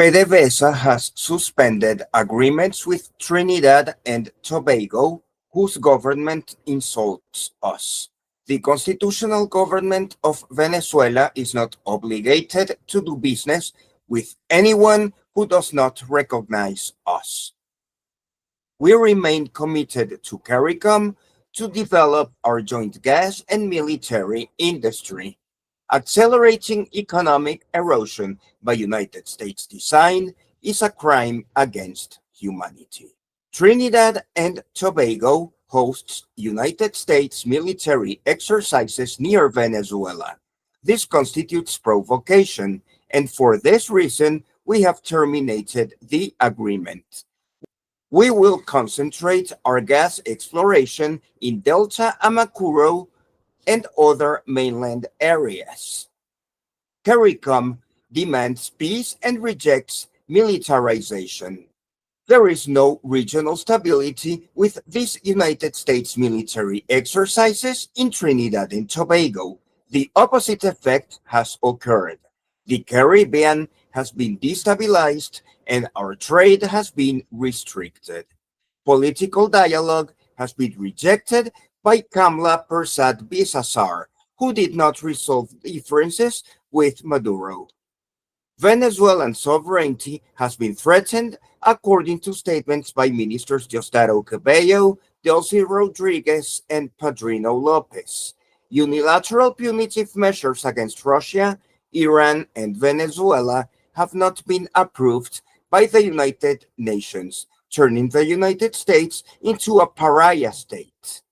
PDVSA has suspended agreements with Trinidad and Tobago, whose government insults us. The constitutional government of Venezuela is not obligated to do business with anyone who does not recognize us. We remain committed to CARICOM to develop our joint gas and military industry. Accelerating economic erosion by United States design is a crime against humanity. Trinidad and Tobago hosts United States military exercises near Venezuela. This constitutes provocation, and for this reason, we have terminated the agreement. We will concentrate our gas exploration in Delta Amacuro and other mainland areas. CARICOM demands peace and rejects militarization. There is no regional stability with these United States military exercises in Trinidad and Tobago. The opposite effect has occurred. The Caribbean has been destabilized and our trade has been restricted. Political dialogue has been rejected by Kamla Persad Bisasar, who did not resolve differences with Maduro. Venezuelan sovereignty has been threatened, according to statements by Ministers Diosdado Cabello, Delcy Rodriguez, and Padrino Lopez. Unilateral punitive measures against Russia, Iran, and Venezuela have not been approved by the United Nations, turning the United States into a pariah state.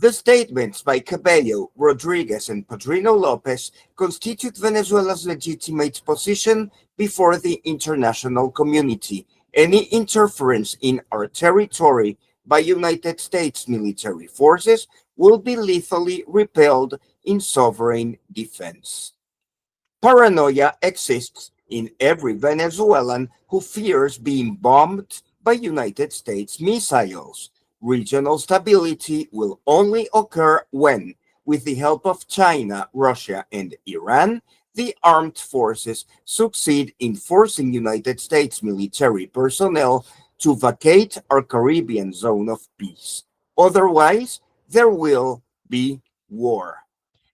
The statements by Cabello, Rodriguez, and Padrino Lopez constitute Venezuela's legitimate position before the international community. Any interference in our territory by United States military forces will be lethally repelled in sovereign defense. Paranoia exists in every Venezuelan who fears being bombed by United States missiles. Regional stability will only occur when, with the help of China, Russia, and Iran, the armed forces succeed in forcing United States military personnel to vacate our Caribbean zone of peace. Otherwise, there will be war.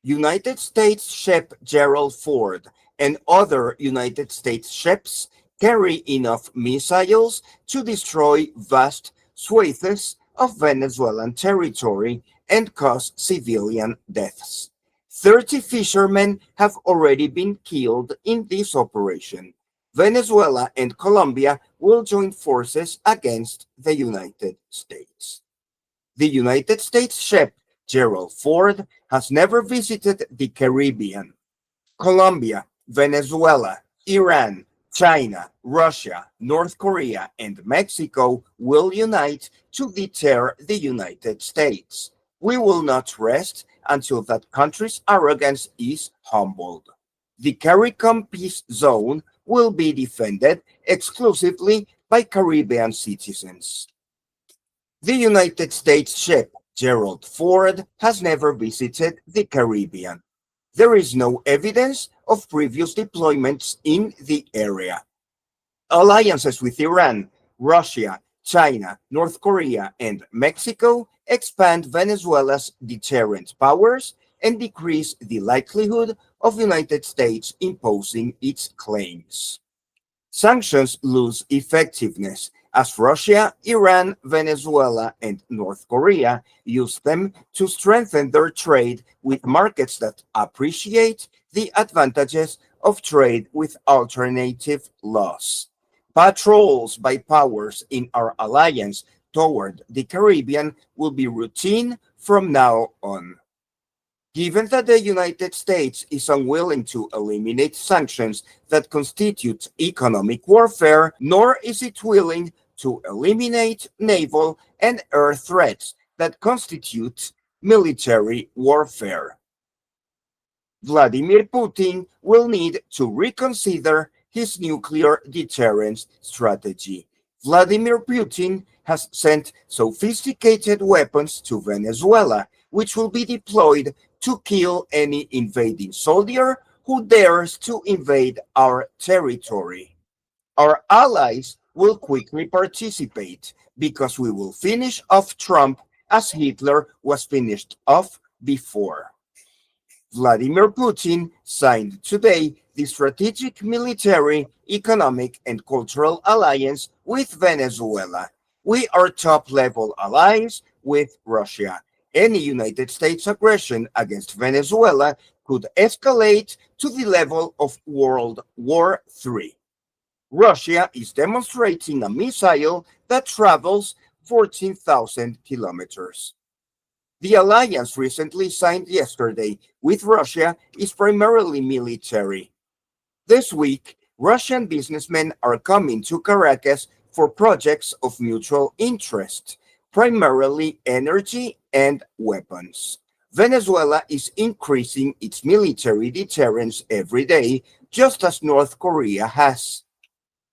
United States ship Gerald Ford and other United States ships carry enough missiles to destroy vast swathes of Venezuelan territory and cause civilian deaths. 30 fishermen have already been killed in this operation. Venezuela and Colombia will join forces against the United States. The United States ship Gerald Ford has never visited the Caribbean. Colombia, Venezuela, Iran, China, Russia, North Korea, and Mexico will unite to deter the United States. We will not rest until that country's arrogance is humbled. The CARICOM peace zone will be defended exclusively by Caribbean citizens. The United States ship Gerald Ford has never visited the Caribbean. There is no evidence of previous deployments in the area. Alliances with Iran, Russia, China, North Korea, and Mexico expand Venezuela's deterrent powers and decrease the likelihood of the United States imposing its claims. Sanctions lose effectiveness as Russia, Iran, Venezuela, and North Korea use them to strengthen their trade with markets that appreciate the advantages of trade with alternative laws. Patrols by powers in our alliance toward the Caribbean will be routine from now on. Given that the United States is unwilling to eliminate sanctions that constitute economic warfare, nor is it willing to eliminate naval and air threats that constitute military warfare. Vladimir Putin will need to reconsider his nuclear deterrence strategy. Vladimir Putin has sent sophisticated weapons to Venezuela, which will be deployed to kill any invading soldier who dares to invade our territory. Our allies will quickly participate because we will finish off Trump as Hitler was finished off before. Vladimir Putin signed today the strategic military, economic, and cultural alliance with Venezuela. We are top level allies with Russia. Any United States aggression against Venezuela could escalate to the level of World War III. Russia is demonstrating a missile that travels 14,000 kilometers. The alliance recently signed yesterday with Russia is primarily military. This week, Russian businessmen are coming to Caracas for projects of mutual interest, primarily energy and weapons. Venezuela is increasing its military deterrence every day, just as North Korea has.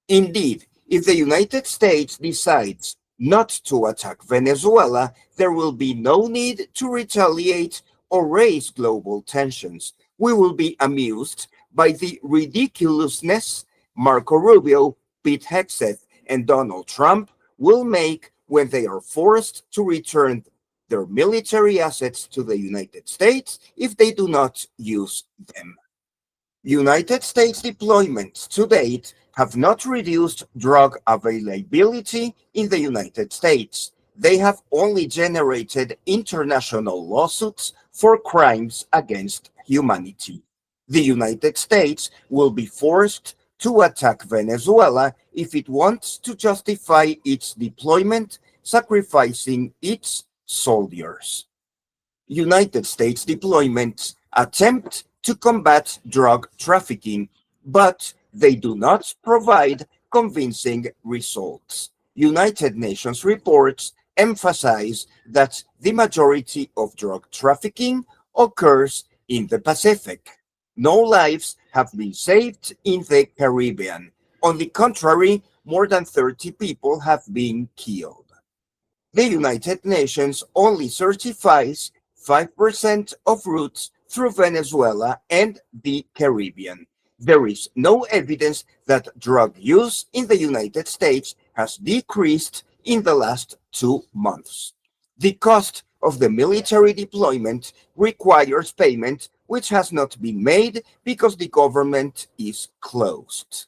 Indeed, if the United States decides not to attack Venezuela, there will be no need to retaliate or raise global tensions. We will be amused by the ridiculousness Marco Rubio, Pete Hegseth, and Donald Trump will make when they are forced to return their military assets to the United States if they do not use them. United States deployments to date have not reduced drug availability in the United States. They have only generated international lawsuits for crimes against humanity. The United States will be forced to attack Venezuela if it wants to justify its deployment, sacrificing its soldiers. United States deployments attempt to combat drug trafficking, but they do not provide convincing results. United Nations reports emphasize that the majority of drug trafficking occurs in the Pacific. No lives have been saved in the Caribbean. On the contrary, more than 30 people have been killed. The United Nations only certifies 5% of routes through Venezuela and the Caribbean. There is no evidence that drug use in the United States has decreased in the last 2 months. The cost of the military deployment requires payment which has not been made because the government is closed.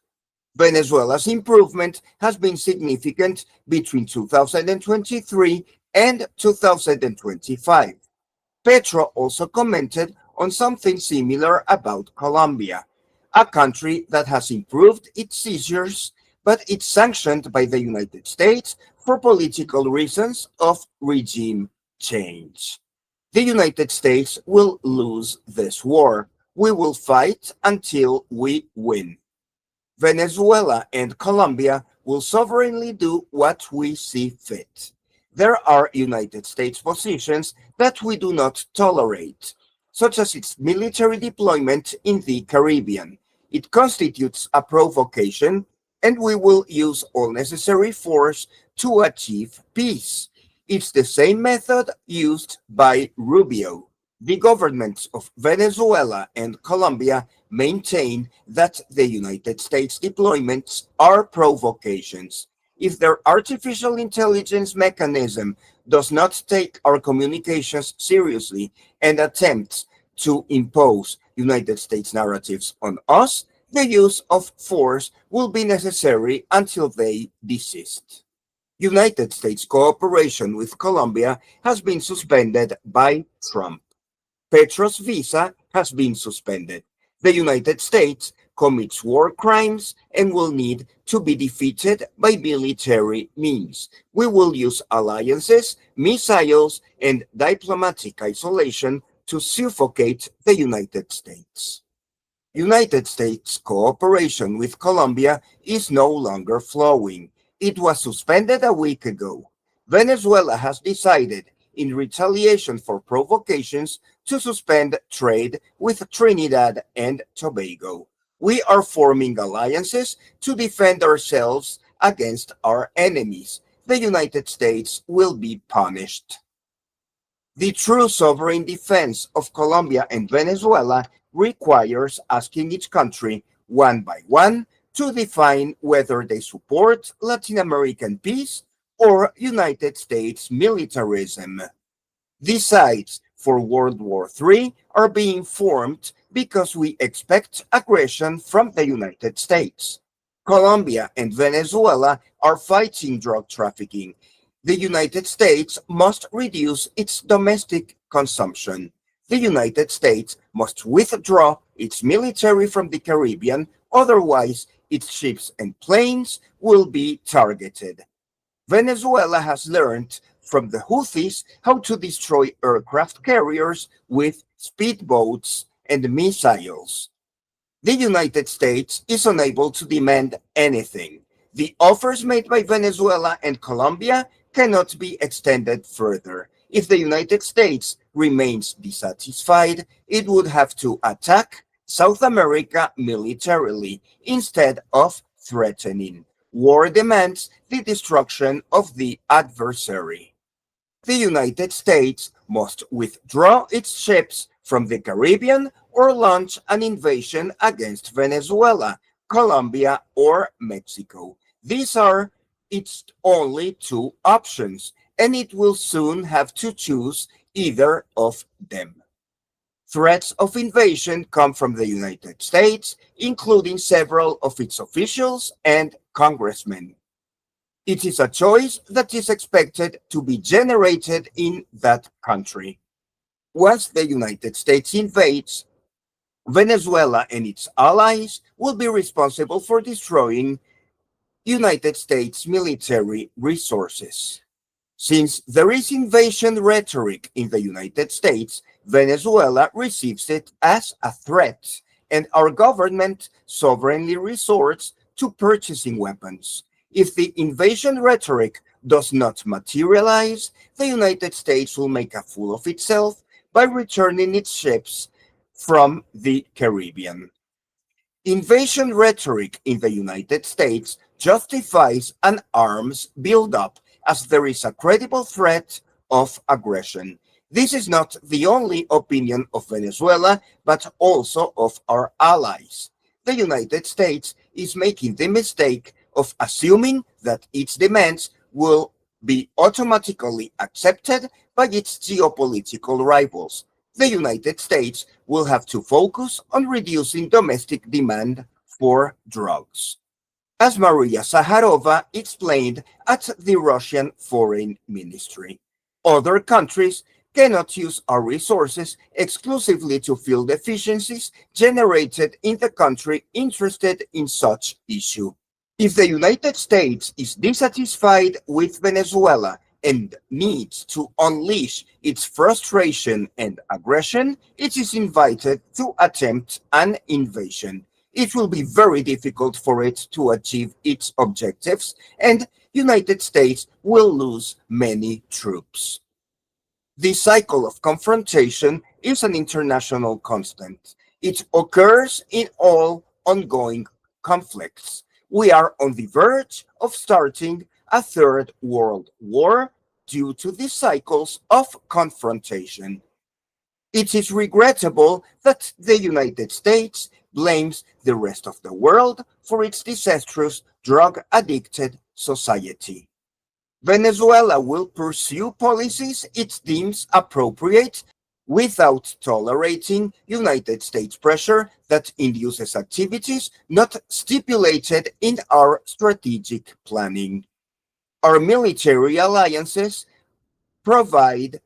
Venezuela's improvement has been significant between 2023 and 2025. Petro also commented on something similar about Colombia, a country that has improved its seizures, but it's sanctioned by the United States for political reasons of regime change. The United States will lose this war. We will fight until we win. Venezuela and Colombia will sovereignly do what we see fit. There are United States positions that we do not tolerate, such as its military deployment in the Caribbean. It constitutes a provocation, and we will use all necessary force to achieve peace. It's the same method used by Rubio. The governments of Venezuela and Colombia maintain that the United States deployments are provocations. If their artificial intelligence mechanism does not take our communications seriously and attempts to impose United States narratives on us, the use of force will be necessary until they desist. United States cooperation with Colombia has been suspended by Trump. Petro's visa has been suspended. The United States commits war crimes and will need to be defeated by military means. We will use alliances, missiles, and diplomatic isolation to suffocate the United States. United States cooperation with Colombia is no longer flowing. It was suspended a week ago. Venezuela has decided, in retaliation for provocations, to suspend trade with Trinidad and Tobago. We are forming alliances to defend ourselves against our enemies. The United States will be punished. The true sovereign defense of Colombia and Venezuela requires asking each country, one by one, to define whether they support Latin American peace or United States militarism. These sides for World War III are being formed because we expect aggression from the United States. Colombia and Venezuela are fighting drug trafficking. The United States must reduce its domestic consumption. The United States must withdraw its military from the Caribbean, otherwise, its ships and planes will be targeted. Venezuela has learned from the Houthis how to destroy aircraft carriers with speedboats and missiles. The United States is unable to demand anything. The offers made by Venezuela and Colombia cannot be extended further. If the United States remains dissatisfied, it would have to attack South America militarily instead of threatening. War demands the destruction of the adversary. The United States must withdraw its ships from the Caribbean or launch an invasion against Venezuela, Colombia, or Mexico. These are its only two options, and it will soon have to choose either of them. Threats of invasion come from the United States, including several of its officials and congressmen. It is a choice that is expected to be generated in that country. Once the United States invades, Venezuela and its allies will be responsible for destroying United States military resources. Since there is invasion rhetoric in the United States, Venezuela receives it as a threat, and our government sovereignly resorts to purchasing weapons. If the invasion rhetoric does not materialize, the United States will make a fool of itself by returning its ships from the Caribbean. Invasion rhetoric in the United States justifies an arms buildup as there is a credible threat of aggression. This is not the only opinion of Venezuela, but also of our allies. The United States is making the mistake of assuming that its demands will be automatically accepted by its geopolitical rivals. The United States will have to focus on reducing domestic demand for drugs. As Maria Zaharova explained at the Russian Foreign Ministry, other countries cannot use our resources exclusively to fill deficiencies generated in the country interested in such issue. If the United States is dissatisfied with Venezuela and needs to unleash its frustration and aggression, it is invited to attempt an invasion. It will be very difficult for it to achieve its objectives, and United States will lose many troops. The cycle of confrontation is an international constant. It occurs in all ongoing conflicts. We are on the verge of starting a third world war due to the cycles of confrontation. It is regrettable that the United States blames the rest of the world for its disastrous drug-addicted society. Venezuela will pursue policies it deems appropriate without tolerating United States pressure that induces activities not stipulated in our strategic planning. Our military alliances provide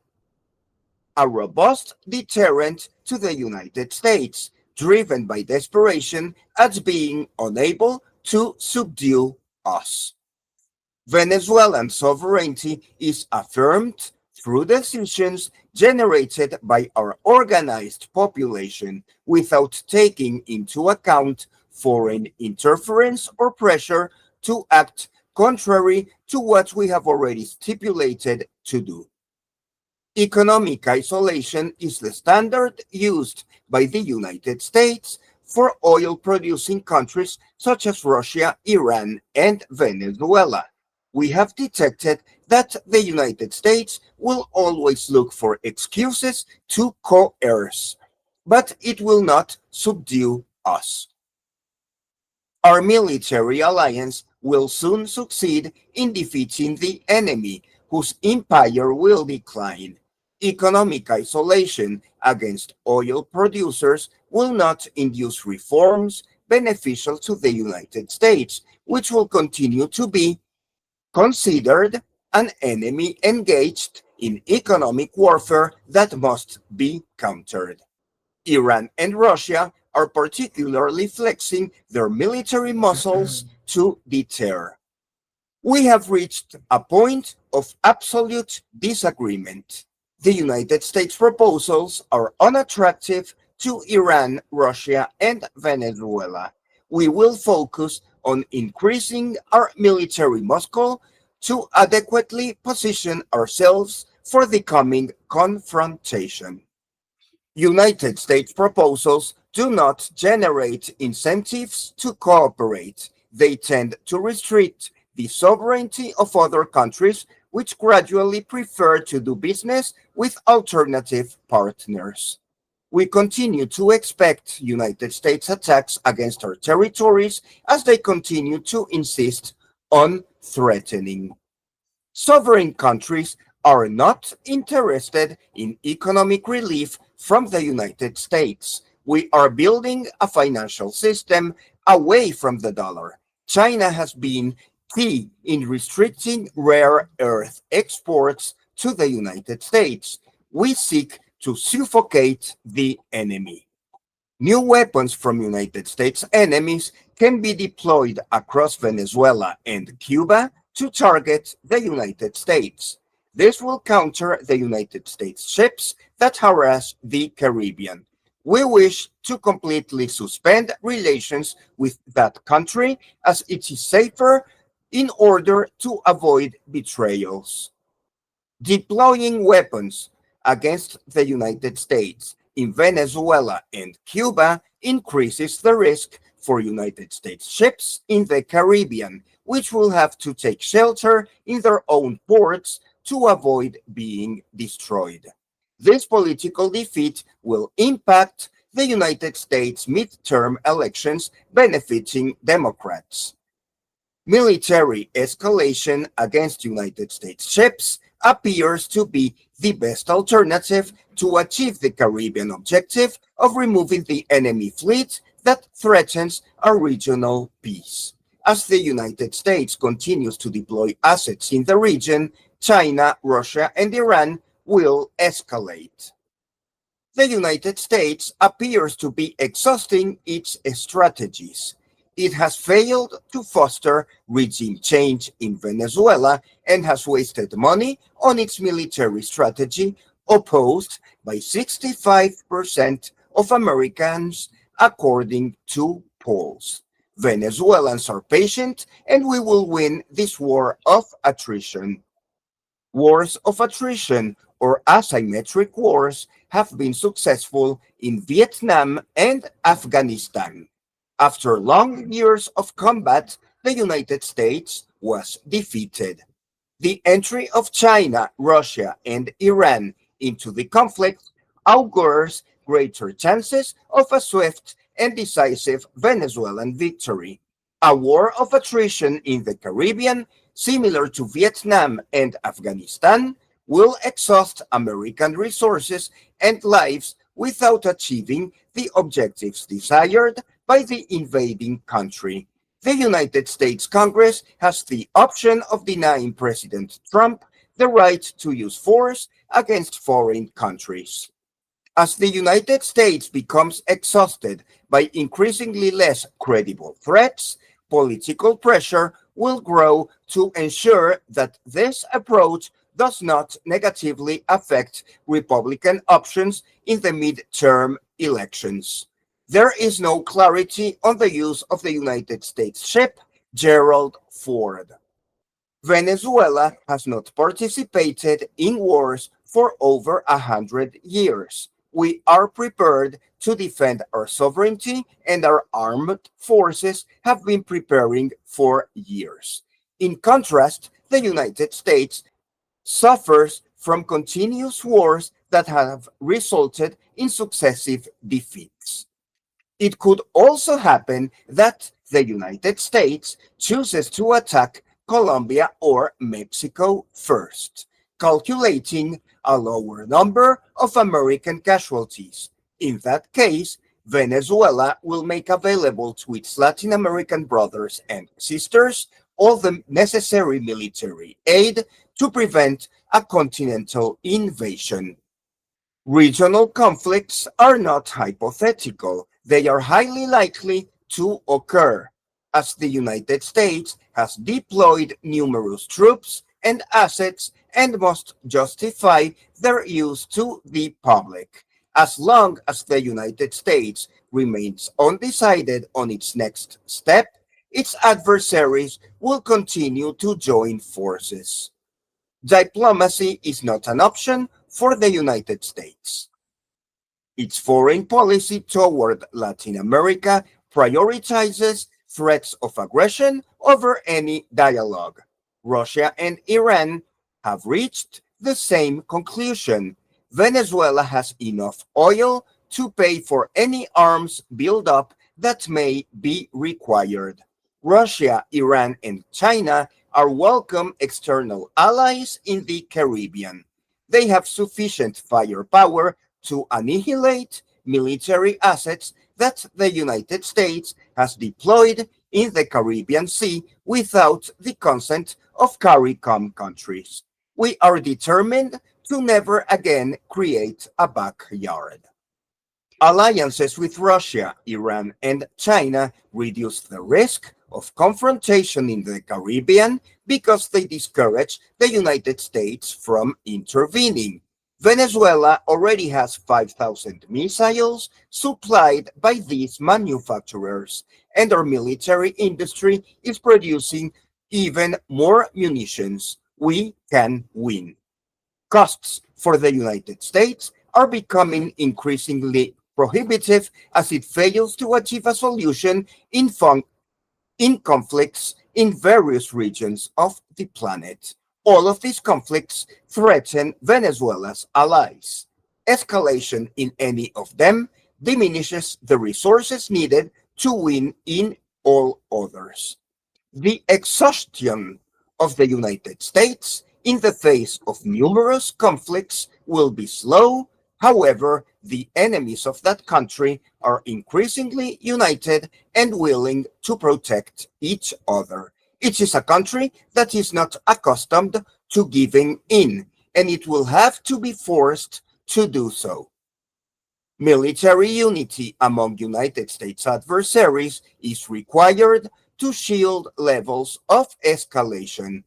a robust deterrent to the United States, driven by desperation at being unable to subdue us. Venezuelan sovereignty is affirmed through decisions generated by our organized population without taking into account foreign interference or pressure to act contrary to what we have already stipulated to do. Economic isolation is the standard used by the United States for oil-producing countries such as Russia, Iran, and Venezuela. We have detected that the United States will always look for excuses to coerce, but it will not subdue us. Our military alliance will soon succeed in defeating the enemy, whose empire will decline. Economic isolation against oil producers will not induce reforms beneficial to the United States, which will continue to be considered an enemy engaged in economic warfare that must be countered. Iran and Russia are particularly flexing their military muscles to deter. We have reached a point of absolute disagreement. The United States proposals are unattractive to Iran, Russia, and Venezuela. We will focus on increasing our military muscle to adequately position ourselves for the coming confrontation. United States proposals do not generate incentives to cooperate. They tend to restrict the sovereignty of other countries, which gradually prefer to do business with alternative partners. We continue to expect United States attacks against our territories as they continue to insist on threatening. Sovereign countries are not interested in economic relief from the United States. We are building a financial system away from the dollar. China has been key in restricting rare earth exports to the United States. We seek to suffocate the enemy. New weapons from United States enemies can be deployed across Venezuela and Cuba to target the United States. This will counter the United States ships that harass the Caribbean. We wish to completely suspend relations with that country as it is safer in order to avoid betrayals. Deploying weapons against the United States in Venezuela and Cuba increases the risk for United States ships in the Caribbean, which will have to take shelter in their own ports to avoid being destroyed. This political defeat will impact the United States midterm elections, benefiting Democrats. Military escalation against United States ships appears to be the best alternative to achieve the Caribbean objective of removing the enemy fleet that threatens our regional peace. As the United States continues to deploy assets in the region, China, Russia, and Iran will escalate. The United States appears to be exhausting its strategies. It has failed to foster regime change in Venezuela and has wasted money on its military strategy, opposed by 65% of Americans, according to polls. Venezuelans are patient, and we will win this war of attrition. Wars of attrition or asymmetric wars have been successful in Vietnam and Afghanistan. After long years of combat, the United States was defeated. The entry of China, Russia, and Iran into the conflict augurs greater chances of a swift and decisive Venezuelan victory. A war of attrition in the Caribbean, similar to Vietnam and Afghanistan, will exhaust American resources and lives without achieving the objectives desired by the invading country. The United States Congress has the option of denying President Trump the right to use force against foreign countries. As the United States becomes exhausted by increasingly less credible threats, political pressure will grow to ensure that this approach does not negatively affect Republican options in the midterm elections. There is no clarity on the use of the United States ship Gerald Ford. Venezuela has not participated in wars for over 100 years. We are prepared to defend our sovereignty, and our armed forces have been preparing for years. In contrast, the United States suffers from continuous wars that have resulted in successive defeats. It could also happen that the United States chooses to attack Colombia or Mexico first, calculating a lower number of American casualties. In that case, Venezuela will make available to its Latin American brothers and sisters all the necessary military aid to prevent a continental invasion. Regional conflicts are not hypothetical, they are highly likely to occur, as the United States has deployed numerous troops and assets and must justify their use to the public. As long as the United States remains undecided on its next step, its adversaries will continue to join forces. Diplomacy is not an option for the United States. Its foreign policy toward Latin America prioritizes threats of aggression over any dialogue. Russia and Iran have reached the same conclusion. Venezuela has enough oil to pay for any arms buildup that may be required. Russia, Iran, and China are welcome external allies in the Caribbean. They have sufficient firepower to annihilate military assets that the United States has deployed in the Caribbean Sea without the consent of CARICOM countries. We are determined to never again create a backyard. Alliances with Russia, Iran, and China reduce the risk of confrontation in the Caribbean because they discourage the United States from intervening. Venezuela already has 5,000 missiles supplied by these manufacturers, and our military industry is producing even more munitions. We can win. Costs for the United States are becoming increasingly prohibitive as it fails to achieve a solution in conflicts in various regions of the planet. All of these conflicts threaten Venezuela's allies. Escalation in any of them diminishes the resources needed to win in all others. The exhaustion of the United States in the face of numerous conflicts will be slow. However, the enemies of that country are increasingly united and willing to protect each other. It is a country that is not accustomed to giving in, and it will have to be forced to do so. Military unity among United States adversaries is required to shield levels of escalation.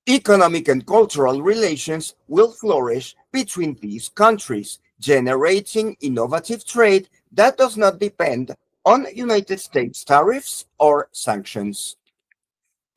Economic and cultural relations will flourish between these countries, generating innovative trade that does not depend on United States tariffs or sanctions.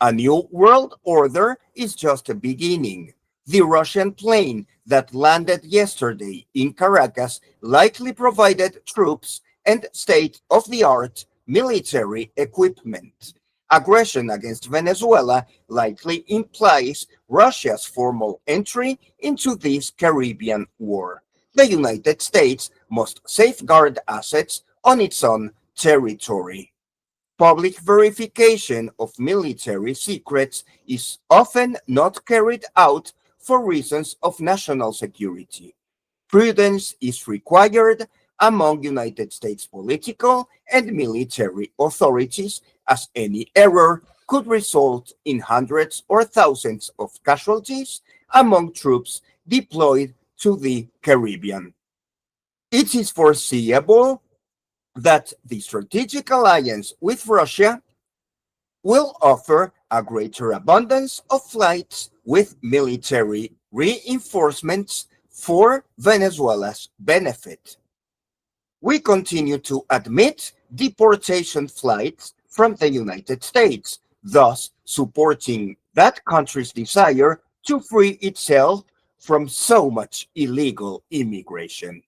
A new world order is just beginning. The Russian plane that landed yesterday in Caracas likely provided troops and state of the art military equipment. Aggression against Venezuela likely implies Russia's formal entry into this Caribbean war. The United States must safeguard assets on its own territory. Public verification of military secrets is often not carried out for reasons of national security. Prudence is required among United States political and military authorities, as any error could result in hundreds or thousands of casualties among troops deployed to the Caribbean. It is foreseeable that the strategic alliance with Russia will offer a greater abundance of flights with military reinforcements for Venezuela's benefit. We continue to admit deportation flights from the United States, thus supporting that country's desire to free itself from so much illegal immigration.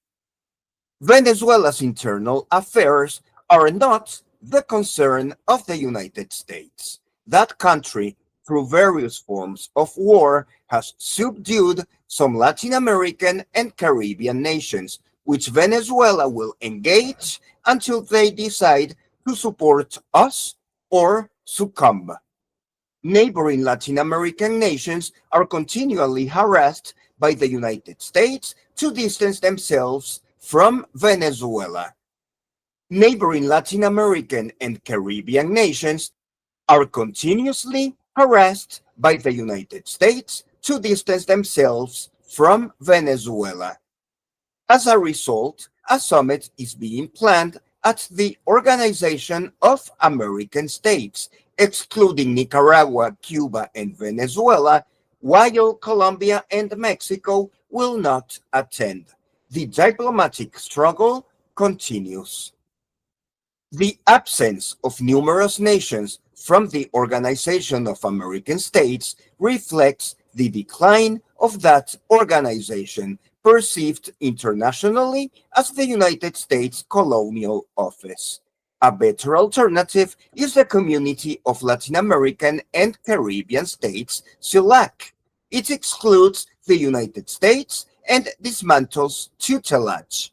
Venezuela's internal affairs are not the concern of the United States. That country, through various forms of war, has subdued some Latin American and Caribbean nations, which Venezuela will engage until they decide to support us or succumb. Neighboring Latin American nations are continually harassed by the United States to distance themselves from Venezuela. Neighboring Latin American and Caribbean nations are continuously harassed by the United States to distance themselves from Venezuela. As a result, a summit is being planned at the Organization of American States, excluding Nicaragua, Cuba, and Venezuela, while Colombia and Mexico will not attend. The diplomatic struggle continues. The absence of numerous nations from the Organization of American States reflects the decline of that organization, perceived internationally as the United States Colonial Office. A better alternative is the Community of Latin American and Caribbean States, CELAC. It excludes the United States and dismantles tutelage.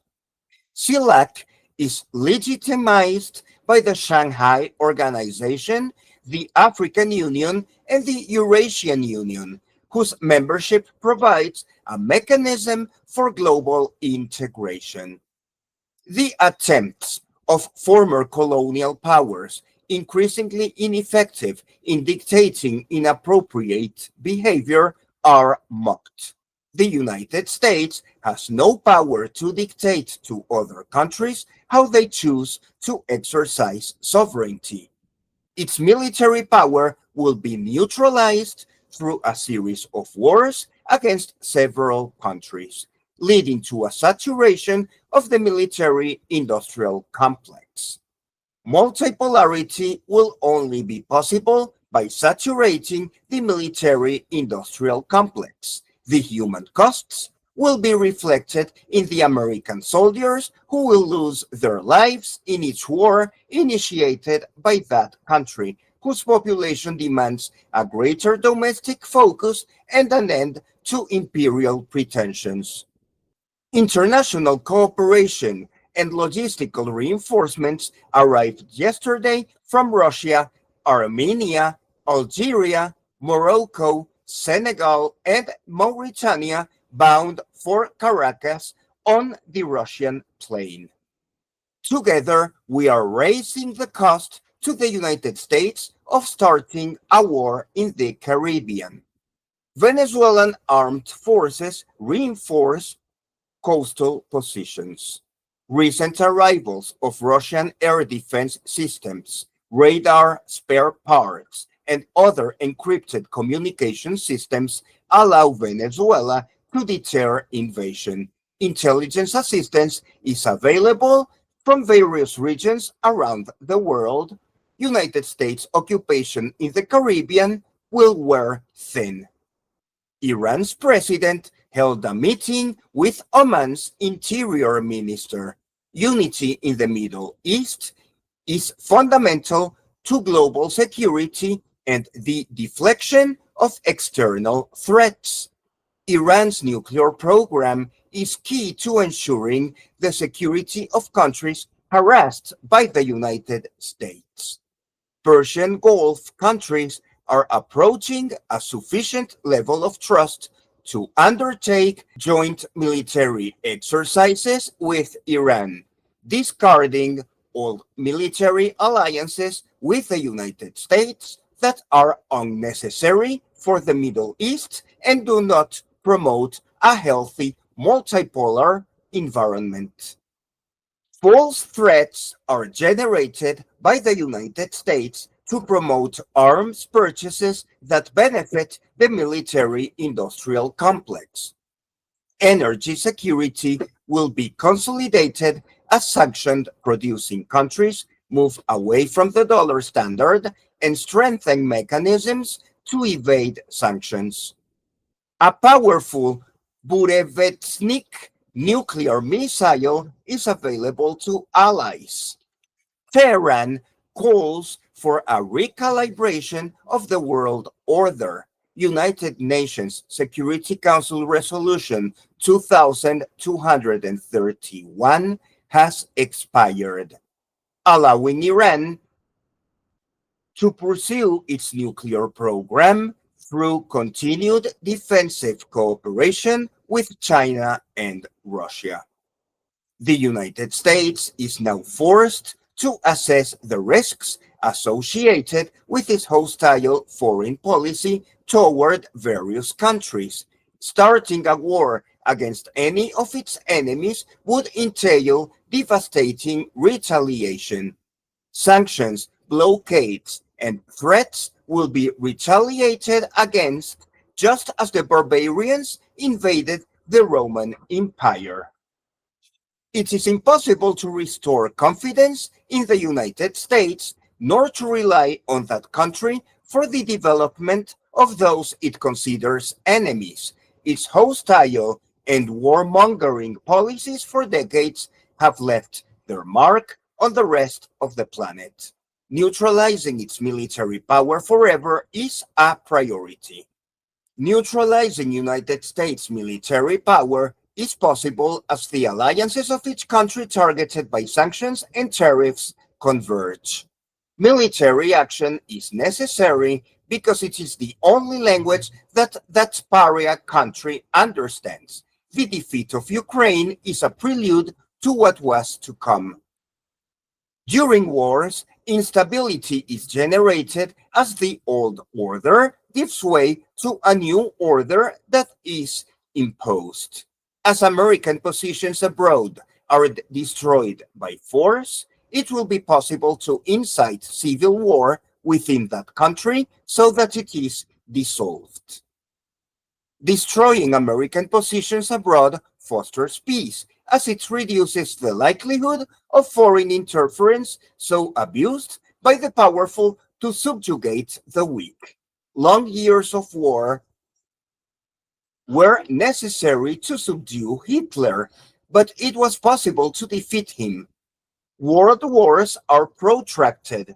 CELAC is legitimized by the Shanghai Organization, the African Union, and the Eurasian Union, whose membership provides a mechanism for global integration. The attempts of former colonial powers, increasingly ineffective in dictating inappropriate behavior, are mocked. The United States has no power to dictate to other countries how they choose to exercise sovereignty. Its military power will be neutralized through a series of wars against several countries, leading to a saturation of the military industrial complex. Multipolarity will only be possible by saturating the military industrial complex. The human costs will be reflected in the American soldiers who will lose their lives in each war initiated by that country, whose population demands a greater domestic focus and an end to imperial pretensions. International cooperation and logistical reinforcements arrived yesterday from Russia, Armenia, Algeria, Morocco, Senegal, and Mauritania, bound for Caracas on the Russian plain. Together, we are raising the cost to the United States of starting a war in the Caribbean. Venezuelan armed forces reinforce coastal positions. Recent arrivals of Russian air defense systems, radar spare parts, and other encrypted communication systems allow Venezuela to deter invasion. Intelligence assistance is available from various regions around the world. United States occupation in the Caribbean will wear thin. Iran's president held a meeting with Oman's interior minister. Unity in the Middle East is fundamental to global security and the deflection of external threats. Iran's nuclear program is key to ensuring the security of countries harassed by the United States. Persian Gulf countries are approaching a sufficient level of trust to undertake joint military exercises with Iran, discarding all military alliances with the United States that are unnecessary for the Middle East and do not promote a healthy multipolar environment. False threats are generated by the United States to promote arms purchases that benefit the military industrial complex. Energy security will be consolidated as sanctioned producing countries move away from the dollar standard and strengthen mechanisms to evade sanctions. A powerful Burevestnik nuclear missile is available to allies. Tehran calls for a recalibration of the world order. United Nations Security Council Resolution 2231 has expired, allowing Iran to pursue its nuclear program through continued defensive cooperation with China and Russia. The United States is now forced to assess the risks associated with its hostile foreign policy toward various countries. Starting a war against any of its enemies would entail devastating retaliation. Sanctions, blockades, and threats will be retaliated against, just as the barbarians invaded the Roman Empire. It is impossible to restore confidence in the United States, nor to rely on that country for the development of those it considers enemies. Its hostile and warmongering policies for decades have left their mark on the rest of the planet. Neutralizing its military power forever is a priority. Neutralizing United States military power is possible as the alliances of each country targeted by sanctions and tariffs converge. Military action is necessary because it is the only language that pariah country understands. The defeat of Ukraine is a prelude to what was to come. During wars, instability is generated as the old order gives way to a new order that is imposed. As American positions abroad are destroyed by force, it will be possible to incite civil war within that country so that it is dissolved. Destroying American positions abroad fosters peace, as it reduces the likelihood of foreign interference so abused by the powerful to subjugate the weak. Long years of war were necessary to subdue Hitler, but it was possible to defeat him. World wars are protracted.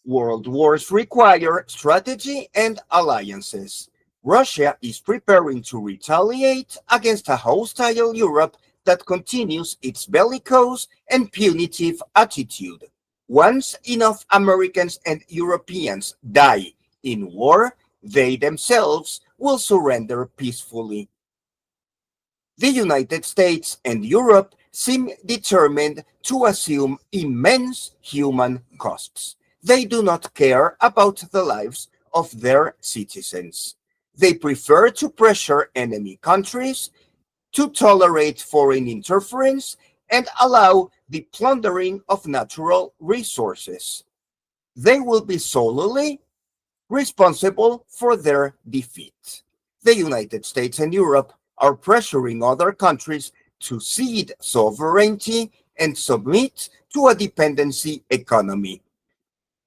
World wars require strategy and alliances. Russia is preparing to retaliate against a hostile Europe that continues its bellicose and punitive attitude. Once enough Americans and Europeans die in war, they themselves will surrender peacefully. The United States and Europe seem determined to assume immense human costs. They do not care about the lives of their citizens. They prefer to pressure enemy countries, to tolerate foreign interference, and allow the plundering of natural resources. They will be solely responsible for their defeat. The United States and Europe are pressuring other countries to cede sovereignty and submit to a dependency economy.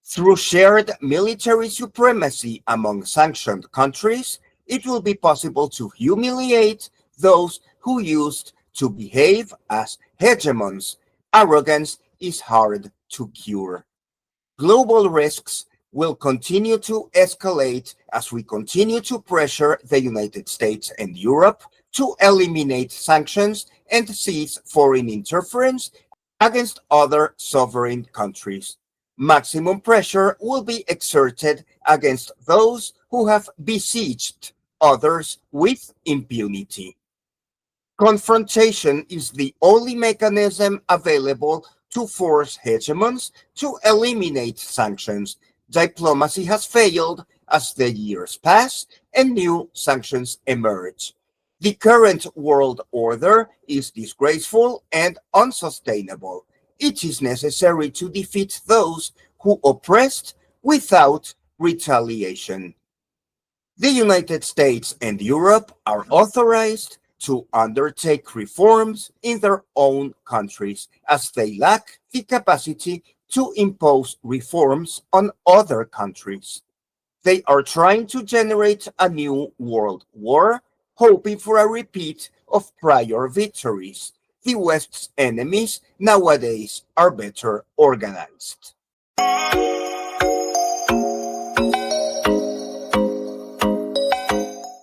Through shared military supremacy among sanctioned countries, it will be possible to humiliate those who used to behave as hegemons. Arrogance is hard to cure. Global risks will continue to escalate as we continue to pressure the United States and Europe to eliminate sanctions and cease foreign interference against other sovereign countries. Maximum pressure will be exerted against those who have besieged others with impunity. Confrontation is the only mechanism available to force hegemons to eliminate sanctions. Diplomacy has failed as the years pass and new sanctions emerge. The current world order is disgraceful and unsustainable. It is necessary to defeat those who oppressed without retaliation. The United States and Europe are authorized to undertake reforms in their own countries as they lack the capacity to impose reforms on other countries. They are trying to generate a new world war, hoping for a repeat of prior victories. The West's enemies nowadays are better organized.